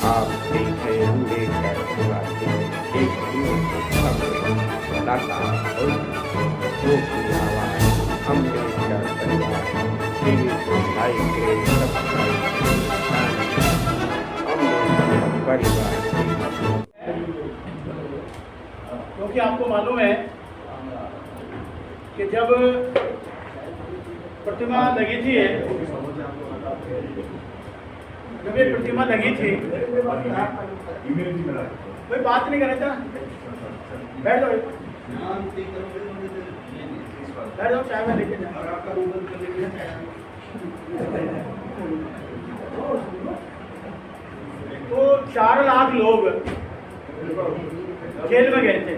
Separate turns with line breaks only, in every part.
आप देख रहे अम्बेडकर परिवार के एक कलाकार और जो की आवाज अम्बेडकर परिवार टीवी को लाइक करें, सब्सक्राइब अम्बेडकर परिवार।
क्योंकि आपको मालूम है कि जब प्रतिमा लगी थी, जब ये प्रतिमा लगी थी, कोई बात नहीं कर रहा था, बैठ जाओ, बैठ जाओ, चाय में लेके जाओ। तो 4 लाख लोग जेल में गए थे।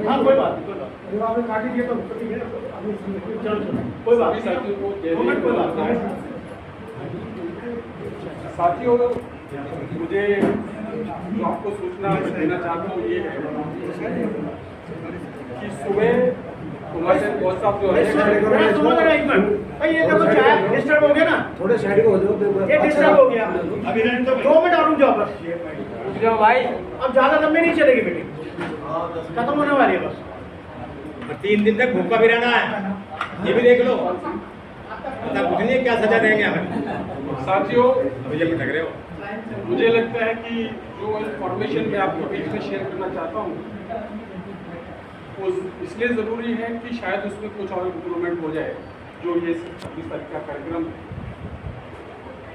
हाँ कोई बात नहीं, आपने काटी दिया तो चलो कोई बात नहीं, कोई बात नहीं।
साथियों, मुझे जो आपको सूचना देना चाहता हूँ ये है कि सुबह कुमार सिंह बहुत साहब जो है
ये देखो चाय डिस्टर्ब हो गया ना,
थोड़े साइड को हो जाओ,
ये डिस्टर्ब हो गया। अभी 2 मिनट और रुक जाओ बस
भाई,
अब ज्यादा लंबी नहीं चलेगी मीटिंग, खत्म होने वाली है बस।
3 दिन तक भूखा भी रहना है, ये भी देख लो। पता कुछ नहीं क्या सजा देंगे हमें।
साथियों,
अभी जब लग रहे हो,
मुझे लगता है कि जो इन्फॉर्मेशन मैं आपके बीच में शेयर करना चाहता हूँ वो इसलिए ज़रूरी है कि शायद उसमें कुछ और इम्प्रूवमेंट हो जाए। जो ये 26 तारीख का कार्यक्रम,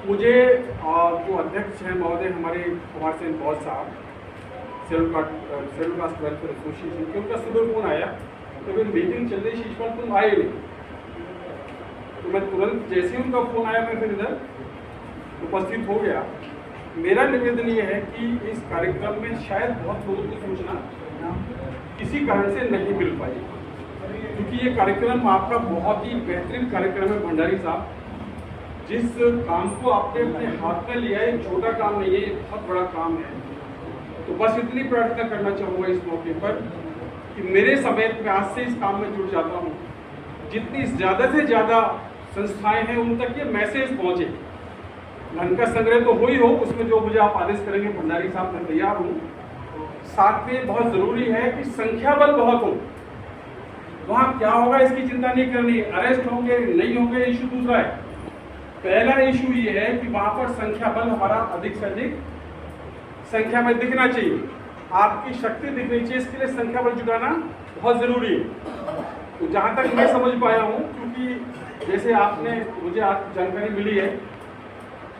मुझे जो अध्यक्ष हैं महोदय हमारे कुमार सेन बॉस साहब, शेड्यूल कास्ट वेलफेयर एसोसिएशन के, उनका सुबह फोन आया तो फिर मीटिंग चल रही, शीशपाल तुम आए नहीं। तो मैं तुरंत जैसे ही उनका फोन आया मैं फिर इधर उपस्थित हो गया। मेरा निवेदन ये है कि इस कार्यक्रम में शायद बहुत लोगों की सूचना किसी कारण से नहीं मिल पाई, क्योंकि ये कार्यक्रम आपका बहुत ही बेहतरीन कार्यक्रम है भंडारी साहब। जिस काम को आपने अपने हाथ में लिया है, छोटा काम नहीं है, ये बहुत बड़ा काम है। तो बस इतनी प्रार्थना करना चाहूँगा इस मौके पर कि मेरे समेत मैं आज से इस काम में जुड़ जाता हूँ। जितनी ज़्यादा से ज़्यादा संस्थाएं हैं उन तक ये मैसेज पहुँचे। धन का संग्रह तो हो ही हो, उसमें जो मुझे आप आदेश करेंगे भंडारी साहब मैं तैयार हूँ। साथ में बहुत ज़रूरी है कि संख्या बल बहुत हो। वहाँ क्या होगा इसकी चिंता नहीं करनी, अरेस्ट होंगे नहीं होंगे इशू दूसरा है। पहला इशू ये है कि वहाँ पर संख्या बल हमारा अधिक से अधिक संख्या में दिखना चाहिए, आपकी शक्ति दिखनी चाहिए। इसके लिए संख्या बल जुटाना बहुत ज़रूरी है। तो जहाँ तक मैं समझ पाया हूँ, क्योंकि जैसे आपने मुझे आज जानकारी मिली है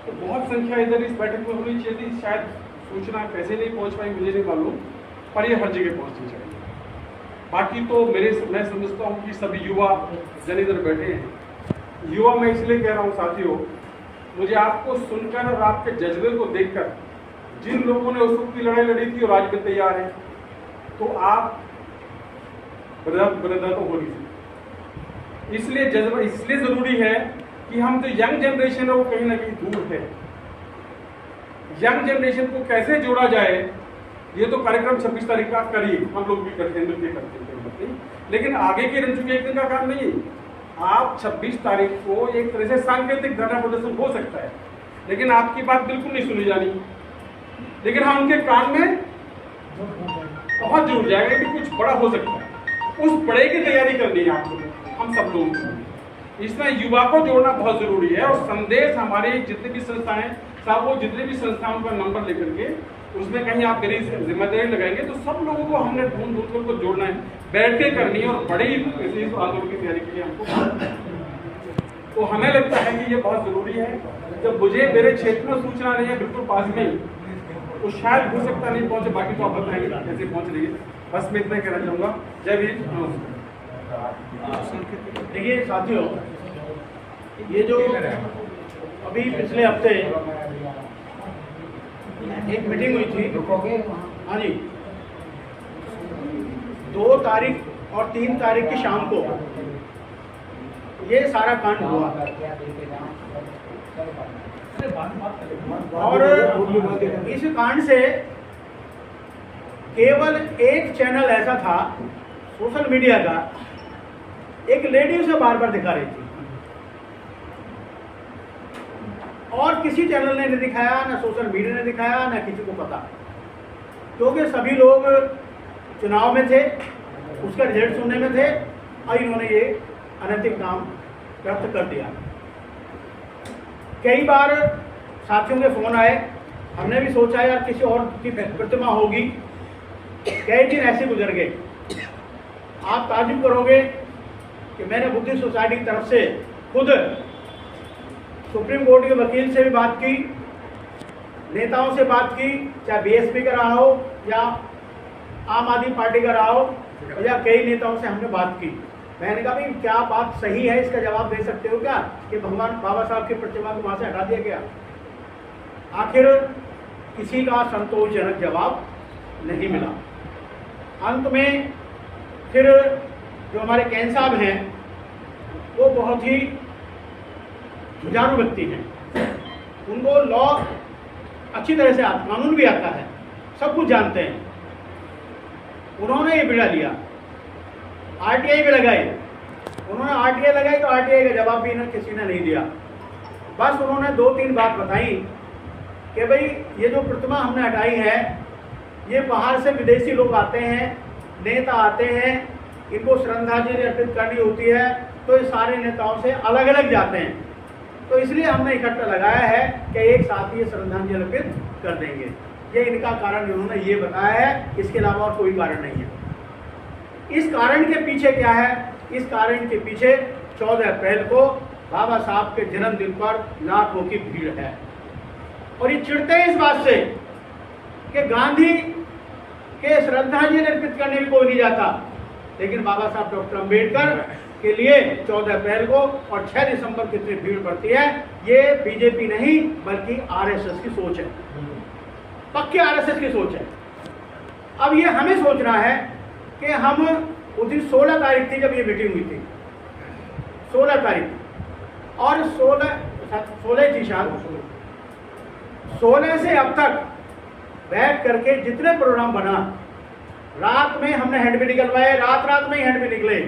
तो बहुत संख्या इधर इस बैठक में होनी चाहिए थी। शायद सूचना कैसे नहीं पहुँच पाई मुझे नहीं मालूम, पर ये हर जगह पहुँचनी चाहिए। बाकी तो मैं समझता हूँ कि सभी युवा जन इधर बैठे हैं। युवा मैं इसलिए कह रहा हूँ साथियों, मुझे आपको सुनकर और आपके जज्बे को देखकर, जिन लोगों ने उस वक्त की लड़ाई लड़ी थी और आज भी तैयार है, तो आप ब्रदर तो हो नहीं सकते। इसलिए जज्बा इसलिए ज़रूरी है कि हम जो यंग जनरेशन है वो कहीं ना कहीं दूर है। यंग जनरेशन को कैसे जोड़ा जाए, ये तो कार्यक्रम 26 तारीख का करिए, हम लोग भी करते हैं, मिलकर करते हैं, लेकिन आगे के रन चुके एक दिन का काम नहीं है। आप 26 तारीख को एक तरह से सांकेतिक धरना प्रदर्शन हो सकता है, लेकिन आपकी बात बिल्कुल नहीं सुनी जानी, लेकिन हम उनके कान में बहुत जुड़ जाएगा कि कुछ बड़ा हो सकता है। उस बड़े की तैयारी करनी है आपको, हम सब लोगों को। इसमें युवा को जोड़ना बहुत जरूरी है। और संदेश हमारे जितने भी संस्थाएं साहब, वो जितने भी संस्थाओं का नंबर लेकर के उसमें कहीं आप मेरी जिम्मेदारी लगाएंगे तो सब लोगों को हमने ढूंढ को जोड़ना है, बैठ के करनी है। और बड़े आंदोलन की तैयारी के लिए हमको, तो हमें लगता है कि ये बहुत जरूरी है। जब मुझे मेरे क्षेत्र में सूचना नहीं है, बिल्कुल पास में, तो शायद हो सकता नहीं पहुंचे, बाकी तो आप बताएंगे कैसे पहुंच रही है। बस मैं इतना कहना चाहूँगा। जय भीम।
देखिए साथियों, ये जो अभी पिछले हफ्ते एक मीटिंग हुई थी, हाँ जी, 2 तारीख और 3 तारीख की शाम को ये सारा कांड हुआ। और इस कांड से केवल एक चैनल ऐसा था सोशल मीडिया का, एक लेडी उसे बार बार दिखा रही थी और किसी चैनल ने नहीं दिखाया, ना सोशल मीडिया ने दिखाया, ना किसी को पता, क्योंकि सभी लोग चुनाव में थे, उसका रिजल्ट सुनने में थे और इन्होंने ये अनैतिक काम व्यक्त कर दिया। कई बार साथियों के फोन आए, हमने भी सोचा यार किसी और की प्रतिमा होगी, कई दिन ऐसे गुजर गए। आप ताजुब करोगे कि मैंने बुद्धिस्ट सोसाइटी की तरफ से खुद सुप्रीम कोर्ट के वकील से भी बात की, नेताओं से बात की, चाहे बीएसपी का रहा हो या आम आदमी पार्टी का रहा हो, या कई नेताओं से हमने बात की। मैंने कहा भाई क्या बात सही है, इसका जवाब दे सकते हो क्या कि भगवान बाबा साहब की प्रतिमा को वहाँ से हटा दिया गया? आखिर किसी का संतोषजनक जवाब नहीं मिला। अंत में फिर जो हमारे कैन साहब हैं वो बहुत ही जुझारू व्यक्ति हैं, उनको लॉ अच्छी तरह से आता, कानून भी आता है, सब कुछ जानते हैं। उन्होंने ये बिड़ा लिया, आरटीआई भी लगाई, उन्होंने आरटीआई लगाई तो आरटीआई का जवाब भी किसी ने नहीं दिया। बस उन्होंने 2-3 बात बताई कि भाई ये जो प्रतिमा हमने हटाई है, ये बाहर से विदेशी लोग आते हैं, नेता आते हैं, इनको श्रद्धांजलि अर्पित करनी होती है, तो ये सारे नेताओं से अलग अलग जाते हैं, तो इसलिए हमने इकट्ठा लगाया है कि एक साथ ही श्रद्धांजलि अर्पित कर देंगे। ये इनका कारण उन्होंने ये बताया है, इसके अलावा और कोई कारण नहीं है। इस कारण के पीछे क्या है? इस कारण के पीछे 14 अप्रैल को बाबा साहब के जन्मदिन पर लाखों की भीड़ है, और ये चिढ़ते हैं इस बात से कि गांधी के श्रद्धांजलि अर्पित करने में कोई नहीं जाता, लेकिन बाबा साहब डॉक्टर अम्बेडकर के लिए 14 अप्रैल को और 6 दिसंबर कितनी भीड़ पड़ती है, ये बीजेपी नहीं बल्कि आरएसएस की सोच है, पक्की आरएसएस की सोच है। अब ये हमें सोचना है कि हम उस दिन 16 तारीख थी जब ये मीटिंग हुई थी, 16 तारीख, और 16 थी शायद, 16 से अब तक बैठ करके जितने प्रोग्राम बना, रात में हमने हैंड भी निकलवाए, रात में ही हैंड भी निकले,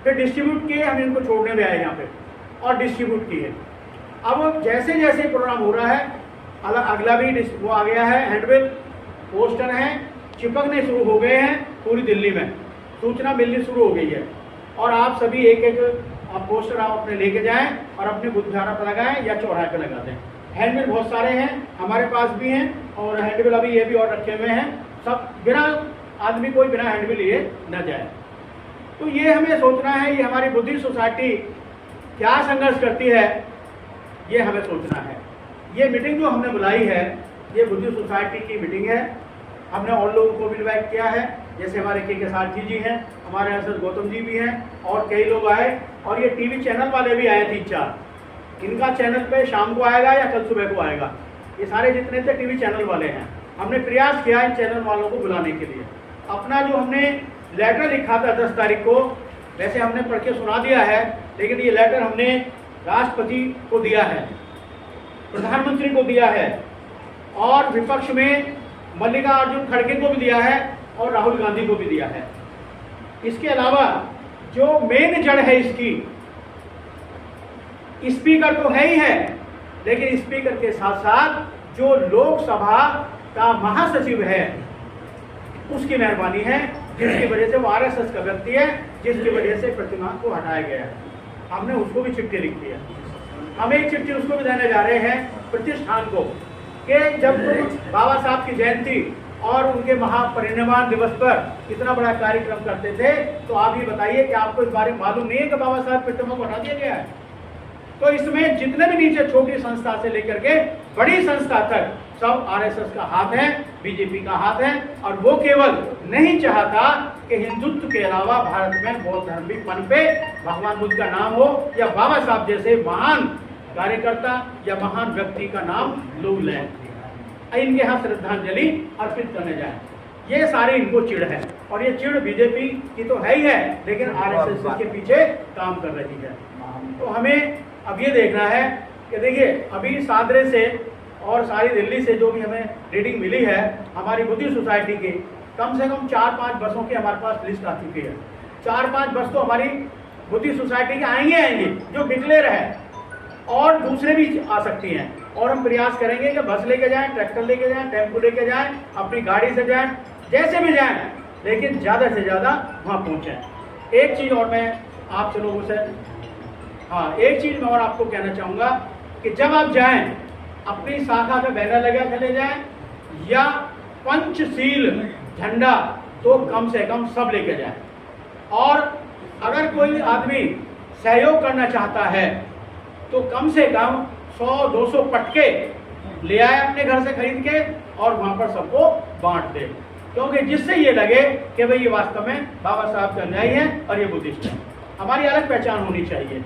फिर डिस्ट्रीब्यूट किए, हम इनको छोड़ने में आए यहाँ पे और डिस्ट्रीब्यूट किए। अब जैसे जैसे प्रोग्राम हो रहा है, अगला भी वो आ गया है, हैंडबिल, पोस्टर हैं, चिपकने शुरू हो गए हैं, पूरी दिल्ली में सूचना मिलनी शुरू हो गई है। और आप सभी एक एक पोस्टर आप अपने लेके जाएं और अपने बुद्धिधारा पर लगाएं या चौराहे पर लगा दें। हैंडबिल बहुत सारे हैं, हमारे पास भी हैं, और हैंडबिल अभी ये भी और रखे हुए हैं, सब बिना आदमी कोई बिना हैंडबिल लिए न जाए। तो ये हमें सोचना है, ये हमारी बुद्धिस्ट सोसाइटी क्या संघर्ष करती है, ये हमें सोचना है। ये मीटिंग जो हमने बुलाई है, ये बुद्धिस्ट सोसाइटी की मीटिंग है। हमने और लोगों को भी इन्वाइट किया है, जैसे हमारे के सारथी जी हैं, हमारे एस गौतम जी भी हैं, और कई लोग आए, और ये टीवी चैनल वाले भी आए 3-4, इनका चैनल पे शाम को आएगा या कल सुबह को आएगा। ये सारे जितने थे टीवी चैनल वाले हैं। हमने प्रयास किया इन चैनल वालों को बुलाने के लिए। अपना जो हमने लेटर लिखा था 10 तारीख को, वैसे हमने पढ़ के सुना दिया है, लेकिन ये लेटर हमने राष्ट्रपति को दिया है, प्रधानमंत्री को दिया है, और विपक्ष में मल्लिकार्जुन खड़गे को भी दिया है, और राहुल गांधी को भी दिया है। इसके अलावा जो मेन जड़ है इसकी, स्पीकर तो है ही है, लेकिन स्पीकर के साथ साथ जो लोकसभा का महासचिव है उसकी मेहरबानी है, जिसकी वजह से वो आरएसएस का व्यक्ति है, जिसकी वजह से प्रतिमा को हटाया गया है। हमने उसको भी चिट्ठी लिखी है। हम एक चिट्ठी उसको भी देने जा रहे हैं प्रतिष्ठान को, कि जब तुम बाबा साहब की जयंती और उनके महापरिनिर्वाण दिवस पर इतना बड़ा कार्यक्रम करते थे, तो आप ये बताइए कि आपको इस बारे में मालूम नहीं है कि बाबा साहब प्रतिमा को हटा दिया गया है? तो इसमें जितने भी नीचे छोटी संस्था से लेकर के बड़ी संस्था तक सब आरएसएस का हाथ है, बीजेपी का हाथ है, और वो केवल नहीं चाहता कि हिंदुत्व के अलावा भारत में बौद्ध धर्म भी पनपे, भगवान बुद्ध का नाम हो या बाबा साहब जैसे महान कार्यकर्ता या महान व्यक्ति का नाम लोग लें, इनके यहाँ श्रद्धांजलि अर्पित करने जाए। ये सारी इनको चिढ़ है, और ये चिढ़ बीजेपी की तो है ही है, लेकिन आरएसएस के पीछे काम कर रही है। तो हमें अब ये देखना है कि देखिए अभी सादरे से और सारी दिल्ली से जो भी हमें रीडिंग मिली है, हमारी बुद्धिस्ट सोसाइटी की कम से कम 4-5 बसों की हमारे पास लिस्ट आ चुकी है। 4-5 बस तो हमारी बुद्धिस्ट सोसाइटी की आएंगे जो डिक्लेयर है, और दूसरे भी आ सकती हैं, और हम प्रयास करेंगे कि बस लेके जाएं, ट्रैक्टर लेके जाएं, टेम्पो लेके जाएं, अपनी गाड़ी से जाएं, जैसे भी जाएं, लेकिन ज़्यादा से ज़्यादा वहाँ पहुँचें। एक चीज़ और मैं आप लोगों से एक चीज़ मैं और आपको कहना चाहूँगा कि जब आप जाएं, अपनी शाखा का बैनर लगा के ले जाएं, या पंचशील झंडा तो कम से कम सब लेके जाएं। और अगर कोई आदमी सहयोग करना चाहता है तो कम से कम 100-200 पटके ले आए अपने घर से खरीद के, और वहाँ पर सबको बांट दे, क्योंकि जिससे ये लगे कि भाई ये वास्तव में बाबा साहब का अनुयायी है और ये बुद्धिस्ट है। हमारी अलग पहचान होनी चाहिए।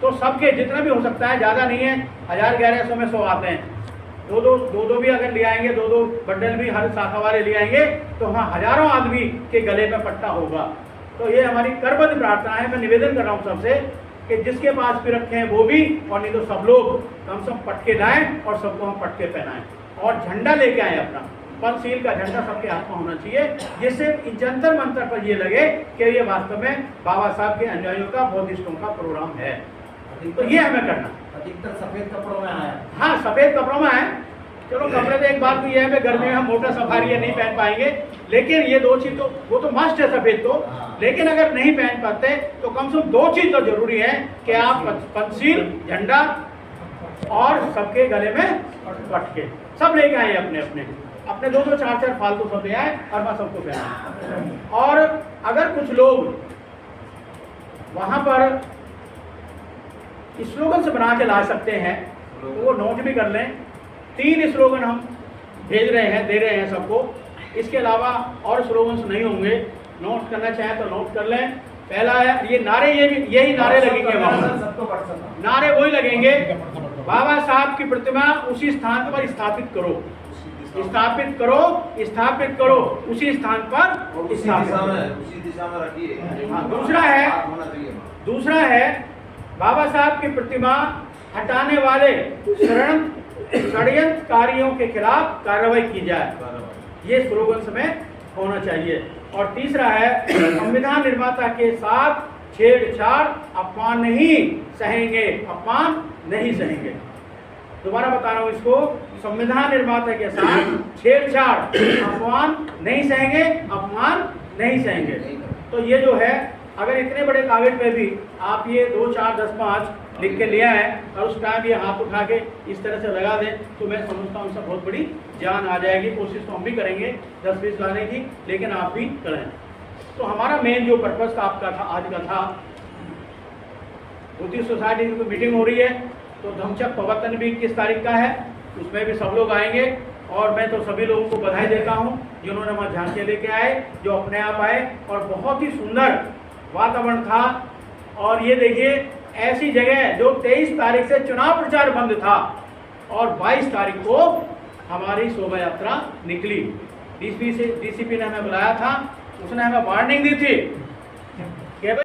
तो सबके जितना भी हो सकता है, ज़्यादा नहीं है, 1000-1100 में 100 आते हैं, दो भी अगर ले आएंगे, 2 बंडल भी हर शाखा वाले ले आएंगे, तो वहाँ हजारों आदमी के गले में पट्टा होगा। तो ये हमारी करबद्ध प्रार्थना है। मैं निवेदन कर रहा हूँ सबसे कि जिसके पास भी रखे हैं वो भी, और नहीं तो सब लोग कम से कम पटके लाएं और सबको हम पटके पहनाएं, और झंडा लेके आए अपना पंचशील का झंडा सबके हाथ में होना चाहिए, जिससे जंतर मंतर पर ये लगे कि ये वास्तव में बाबा साहब के अनुयायियों का, बौद्धिस्टों का प्रोग्राम है। तो ये हमें करना।
अधिकतर सफेद कपड़ों में आया।
हाँ, सफेद कपड़ों में आए। चलो कपड़े तो एक बात तो ये है कि गर्मी में हम मोटा सफारी नहीं पहन पाएंगे, लेकिन ये 2 चीज तो वो तो मस्ट है सफेद तो, लेकिन अगर नहीं पहन पाते तो कम से कम 2 चीज तो जरूरी है कि आप पंचशील झंडा और सबके गले में पटके सब लेके आए, अपने 2-2, 4-4 फालतू सब ले आए और मैं सबको पहना। और अगर कुछ लोग वहां पर स्लोगन से बना के ला सकते हैं तो वो नोट भी कर लें। 3 स्लोगन हम भेज रहे हैं, दे रहे हैं सबको। इसके अलावा और स्लोगन्स नहीं होंगे, नोट करना चाहें तो नोट कर लें। पहला है ये नारे, यही नारे लगेंगे वहाँ, नारे वही लगेंगे, बाबा साहब की प्रतिमा उसी स्थान पर स्थापित करो, स्थापित करो, स्थापित करो, उसी स्थान पर
उसी दिशा में रखिए।
हाँ, दूसरा है बाबा साहब की प्रतिमा हटाने वाले षड्यंत्रकारियों के खिलाफ कार्रवाई की जाए, ये स्लोगन में होना चाहिए। और तीसरा है संविधान निर्माता के साथ छेड़छाड़ अपमान नहीं सहेंगे, अपमान नहीं सहेंगे। दोबारा बता रहा हूँ इसको, संविधान निर्माता के साथ छेड़छाड़ अपमान नहीं सहेंगे, अपमान नहीं सहेंगे। तो ये जो है, अगर इतने बड़े कागज पे भी आप ये 2, 4, 10, 5 लिख के ले आए और उस टाइम ये हाथ उठा के इस तरह से लगा दें, तो मैं समझता हूँ सब बहुत बड़ी जान आ जाएगी। कोशिश तो हम भी करेंगे 10-20 लाने की, लेकिन आप भी करें। तो हमारा मेन जो पर्पस था आपका था, आज का था, बुद्धिस्ट सोसाइटी की मीटिंग हो रही है, तो धम्मचक्र प्रवर्तन भी 21 तारीख का है, उसमें भी सब लोग आएंगे। और मैं तो सभी लोगों को बधाई देता हूँ जिन्होंने वहाँ झांकियाँ लेके आए, जो अपने आप आए, और बहुत ही सुंदर वातावरण था। और ये देखिए ऐसी जगह जो 23 तारीख से चुनाव प्रचार बंद था और 22 तारीख को हमारी शोभा यात्रा निकली। डीसीपी ने हमें बुलाया था, उसने हमें वार्निंग दी थी